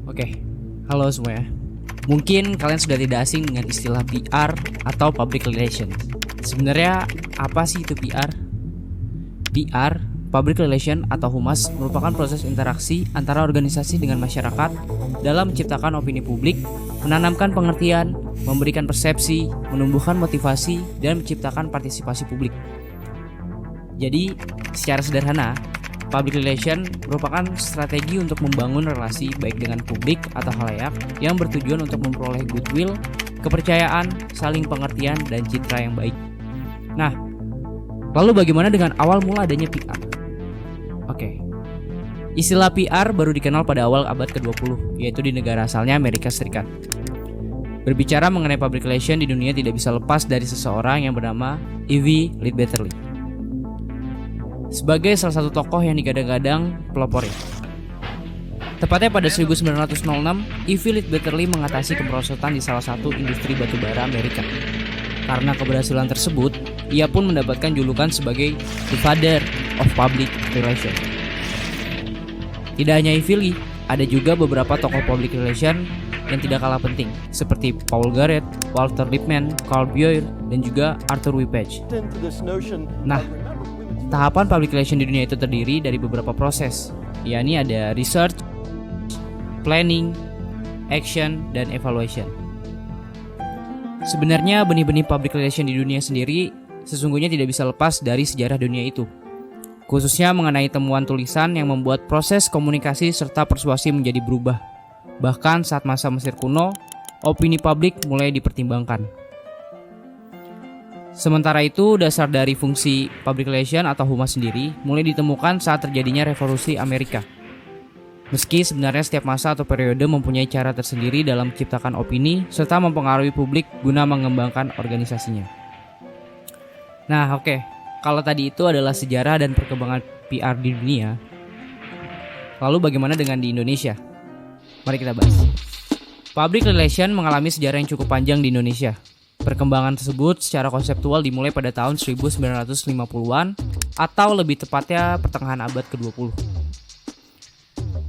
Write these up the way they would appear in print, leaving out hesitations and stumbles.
Oke, halo semuanya. Mungkin kalian sudah tidak asing dengan istilah PR atau Public Relations. Sebenarnya apa sih itu PR? PR, Public Relation atau Humas merupakan proses interaksi antara organisasi dengan masyarakat dalam menciptakan opini publik, menanamkan pengertian, memberikan persepsi, menumbuhkan motivasi, dan menciptakan partisipasi publik. Jadi, secara sederhana, Public relation merupakan strategi untuk membangun relasi baik dengan publik atau khalayak yang bertujuan untuk memperoleh goodwill, kepercayaan, saling pengertian, dan citra yang baik. Nah, lalu bagaimana dengan awal mula adanya PR? Oke, istilah PR baru dikenal pada awal abad ke-20, yaitu di negara asalnya Amerika Serikat. Berbicara mengenai public relation di dunia tidak bisa lepas dari seseorang yang bernama Ivy Ledbetter. Sebagai salah satu tokoh yang digadang-gadang pelopornya. Tepatnya pada 1906, Ivy Ledbetter mengatasi kemerosotan di salah satu industri batubara Amerika. Karena keberhasilan tersebut, ia pun mendapatkan julukan sebagai The Father of Public Relations. Tidak hanya Ivy Lee, ada juga beberapa tokoh public relation yang tidak kalah penting, seperti Paul Garrett, Walter Lippmann, Carl Boyer, dan juga Arthur W. Page. Nah, tahapan public relation di dunia itu terdiri dari beberapa proses, yakni ada research, planning, action, dan evaluation. Sebenarnya benih-benih public relation di dunia sendiri sesungguhnya tidak bisa lepas dari sejarah dunia itu, khususnya mengenai temuan tulisan yang membuat proses komunikasi serta persuasi menjadi berubah. Bahkan saat masa Mesir kuno, opini publik mulai dipertimbangkan. Sementara itu, dasar dari fungsi public relation atau humas sendiri mulai ditemukan saat terjadinya revolusi Amerika. Meski sebenarnya setiap masa atau periode mempunyai cara tersendiri dalam menciptakan opini serta mempengaruhi publik guna mengembangkan organisasinya. Nah, oke. Kalau tadi itu adalah sejarah dan perkembangan PR di dunia. Lalu bagaimana dengan di Indonesia? Mari kita bahas. Public relation mengalami sejarah yang cukup panjang di Indonesia. Perkembangan tersebut secara konseptual dimulai pada tahun 1950-an atau lebih tepatnya pertengahan abad ke-20.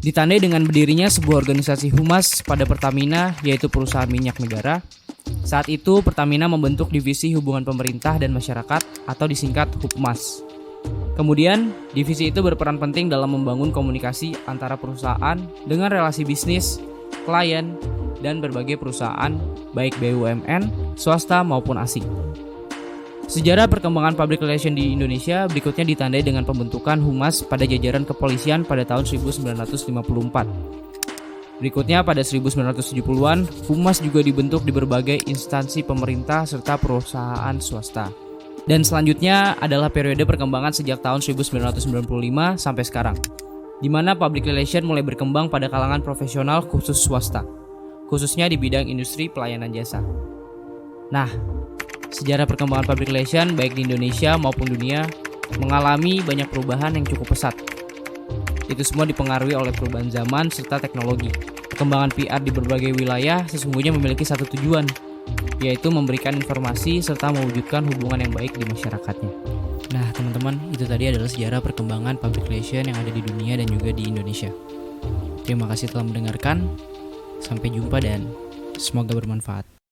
Ditandai dengan berdirinya sebuah organisasi humas pada Pertamina, yaitu perusahaan minyak negara. Saat itu Pertamina membentuk divisi hubungan pemerintah dan masyarakat atau disingkat Hupmas. Kemudian, divisi itu berperan penting dalam membangun komunikasi antara perusahaan dengan relasi bisnis, klien, dan berbagai perusahaan, baik BUMN, swasta maupun asing. Sejarah perkembangan public relation di Indonesia berikutnya ditandai dengan pembentukan humas pada jajaran kepolisian pada tahun 1954. Berikutnya pada 1970-an, humas juga dibentuk di berbagai instansi pemerintah serta perusahaan swasta. Dan selanjutnya adalah periode perkembangan sejak tahun 1995 sampai sekarang, di mana public relation mulai berkembang pada kalangan profesional khusus swasta, khususnya di bidang industri pelayanan jasa. Nah, sejarah perkembangan public relation baik di Indonesia maupun dunia mengalami banyak perubahan yang cukup pesat. Itu semua dipengaruhi oleh perubahan zaman serta teknologi. Perkembangan PR di berbagai wilayah sesungguhnya memiliki satu tujuan, yaitu memberikan informasi serta mewujudkan hubungan yang baik di masyarakatnya. Nah, teman-teman, itu tadi adalah sejarah perkembangan public relation yang ada di dunia dan juga di Indonesia. Terima kasih telah mendengarkan. Sampai jumpa dan semoga bermanfaat.